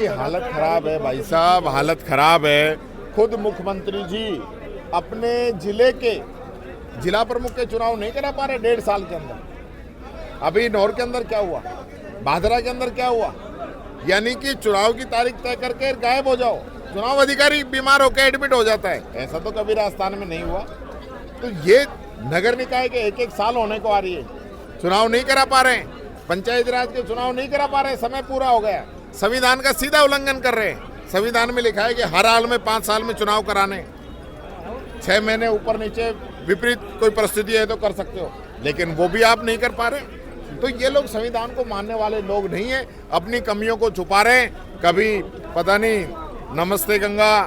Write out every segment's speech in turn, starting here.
की हालत खराब है भाई साहब, हालत खराब है। खुद मुख्यमंत्री जी अपने जिले के जिला प्रमुख के चुनाव नहीं करा पा रहे 1.5 साल के अंदर। अभी नौर के अंदर क्या हुआ, भादरा के अंदर क्या हुआ, यानी कि चुनाव की तारीख तय करके गायब हो जाओ, चुनाव अधिकारी बीमार होकर एडमिट हो जाता है। ऐसा तो कभी राजस्थान में नहीं हुआ। तो ये नगर निकाय के 1-1 साल होने को आ रही है, चुनाव नहीं करा पा रहे हैं, पंचायत राज के चुनाव नहीं करा पा रहे, समय पूरा हो गया, संविधान का सीधा उल्लंघन कर रहे हैं। संविधान में लिखा है कि हर हाल में 5 साल में चुनाव कराने, 6 महीने ऊपर नीचे विपरीत कोई परिस्थिति है तो कर सकते हो, लेकिन वो भी आप नहीं कर पा रहे। तो ये लोग संविधान को मानने वाले लोग नहीं है, अपनी कमियों को छुपा रहे हैं। कभी पता नहीं नमस्ते गंगा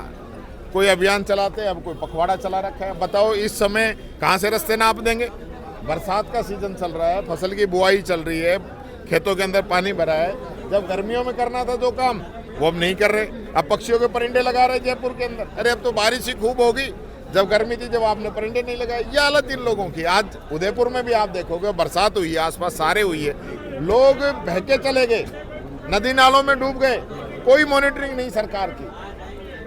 कोई अभियान चलाते, अब कोई पखवाड़ा चला रखा है। बताओ इस समय कहाँ से रास्ते नाप देंगे? बरसात का सीजन चल रहा है, फसल की बुआई चल रही है, खेतों के अंदर पानी भरा है। जब गर्मियों में करना था जो काम वो अब नहीं कर रहे। अब पक्षियों के परिंदे लगा रहे जयपुर के अंदर। अरे अब तो बारिश ही खूब होगी, जब गर्मी थी जब आपने परिंदे नहीं लगाए। ये हालत इन लोगों की। आज उदयपुर में भी आप देखोगे बरसात हुई है, आसपास सारे हुई है, लोग बहके चले गए, नदी नालों में डूब गए, कोई मॉनिटरिंग नहीं सरकार की।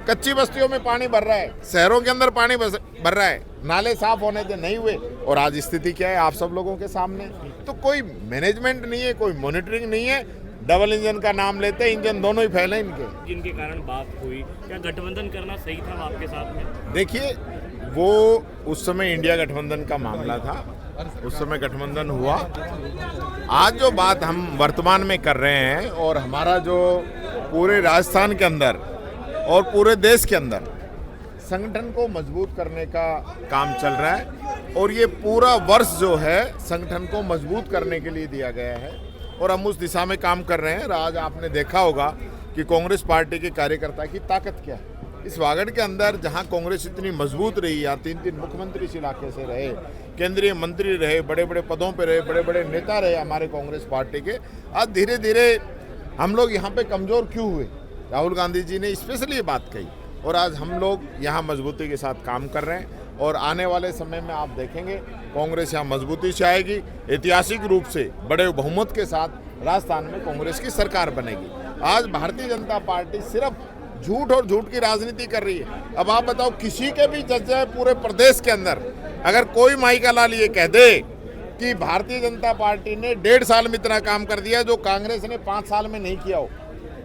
कच्ची बस्तियों में पानी भर रहा है, शहरों के अंदर पानी भर रहा है, नाले साफ होने थे नहीं हुए, और आज स्थिति क्या है आप सब लोगों के सामने। तो कोई मैनेजमेंट नहीं है, कोई मॉनिटरिंग नहीं है। डबल इंजन का नाम लेते हैं, इंजन दोनों ही फैले इनके। जिनके कारण बात हुई, क्या गठबंधन करना सही था आपके साथ में? देखिए वो उस समय इंडिया गठबंधन का मामला था, उस समय गठबंधन हुआ। आज जो बात हम वर्तमान में कर रहे हैं और हमारा जो पूरे राजस्थान के अंदर और पूरे देश के अंदर संगठन को मजबूत करने का काम चल रहा है, और ये पूरा वर्ष जो है संगठन को मजबूत करने के लिए दिया गया है और हम उस दिशा में काम कर रहे हैं। आज आपने देखा होगा कि कांग्रेस पार्टी के कार्यकर्ता की ताकत क्या है। इस वागड़ के अंदर जहां कांग्रेस इतनी मजबूत रही, यहाँ 3 मुख्यमंत्री इस इलाके से रहे, केंद्रीय मंत्री रहे, बड़े बड़े पदों पे रहे, बड़े बड़े नेता रहे हमारे कांग्रेस पार्टी के, आज धीरे धीरे हम लोग यहाँ पे कमज़ोर क्यों हुए? राहुल गांधी जी ने स्पेशली ये बात कही, और आज हम लोग यहाँ मजबूती के साथ काम कर रहे हैं। और आने वाले समय में आप देखेंगे कांग्रेस यहाँ मजबूती से आएगी, ऐतिहासिक रूप से बड़े बहुमत के साथ राजस्थान में कांग्रेस की सरकार बनेगी। आज भारतीय जनता पार्टी सिर्फ झूठ और झूठ की राजनीति कर रही है। अब आप बताओ, किसी के भी जज है पूरे प्रदेश के अंदर, अगर कोई माई का लाल ये कह दे कि भारतीय जनता पार्टी ने 1.5 साल में इतना काम कर दिया जो कांग्रेस ने 5 साल में नहीं किया हो,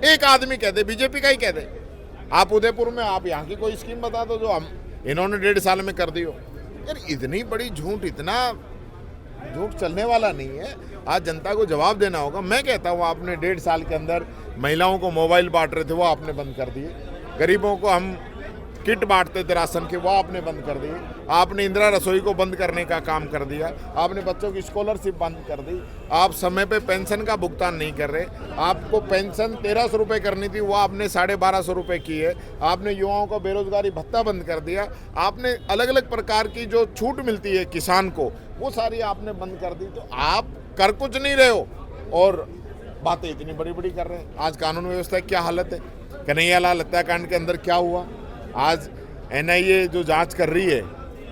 एक आदमी कह दे, बीजेपी का ही कह दे। आप उदयपुर में आप यहाँ की कोई स्कीम बता दो जो हम इन्होंने 1.5 साल में कर दी हो। यार इतनी बड़ी झूठ, इतना झूठ चलने वाला नहीं है। आज जनता को जवाब देना होगा। मैं कहता हूँ आपने 1.5 साल के अंदर महिलाओं को मोबाइल बांट रहे थे वो आपने बंद कर दिए, गरीबों को हम किट बांटते थे राशन के वो आपने बंद कर दिए, आपने इंदिरा रसोई को बंद करने का काम कर दिया, आपने बच्चों की स्कॉलरशिप बंद कर दी, आप समय पे पेंशन का भुगतान नहीं कर रहे, आपको पेंशन 1300 रुपये करनी थी वो आपने 1250 रुपये की है, आपने युवाओं को बेरोजगारी भत्ता बंद कर दिया, आपने अलग अलग प्रकार की जो छूट मिलती है किसान को वो सारी आपने बंद कर दी। तो आप कर कुछ नहीं रहे हो और बातें इतनी बड़ी बड़ी कर रहे हैं। आज कानून व्यवस्था की क्या हालत है? कन्हैयालाल हत्याकांड के अंदर क्या हुआ? आज एनआईए जो जांच कर रही है,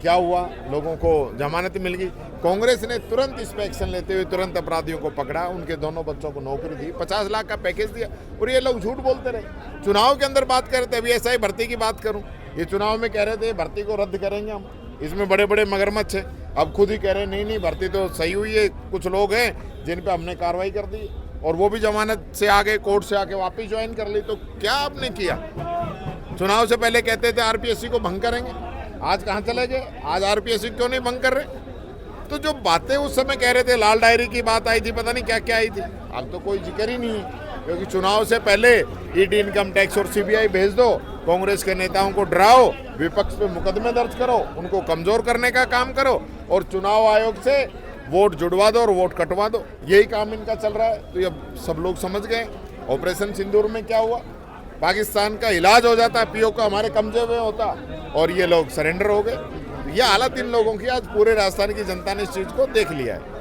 क्या हुआ? लोगों को जमानत मिल गई। कांग्रेस ने तुरंत इस पे एक्शन लेते हुए तुरंत अपराधियों को पकड़ा, उनके दोनों बच्चों को नौकरी दी, 50 लाख का पैकेज दिया, और ये लोग झूठ बोलते रहे। चुनाव के अंदर बात कर रहे थे, अभी ऐसा ही भर्ती की बात करूं, ये चुनाव में कह रहे थे भर्ती को रद्द करेंगे हम, इसमें बड़े बड़े मगरमच्छ है। अब खुद ही कह रहे नहीं नहीं भर्ती तो सही हुई है, कुछ लोग हैं जिन पर हमने कार्रवाई कर दी और वो भी जमानत से आगे कोर्ट से आके वापस ज्वाइन कर ली। तो क्या आपने किया? चुनाव से पहले कहते थे आरपीएससी को भंग करेंगे, आज कहाँ चले गए? आज आरपीएससी क्यों नहीं भंग कर रहे? तो जो बातें उस समय कह रहे थे, लाल डायरी की बात आई थी, पता नहीं क्या क्या आई थी, अब तो कोई जिक्र ही नहीं है। क्योंकि चुनाव से पहले ईडी, इनकम टैक्स और सीबीआई भेज दो, कांग्रेस के नेताओं को डराओ, विपक्ष पे मुकदमे दर्ज करो, उनको कमजोर करने का काम करो और चुनाव आयोग से वोट जुड़वा दो और वोट कटवा दो। यही काम इनका चल रहा है। तो ये सब लोग समझ गए। ऑपरेशन सिंदूर में क्या हुआ? पाकिस्तान का इलाज हो जाता, पीओ का हमारे कब्जे में होता और ये लोग सरेंडर हो गए। ये हालत इन लोगों की आज पूरे राजस्थान की जनता ने इस चीज़ को देख लिया है।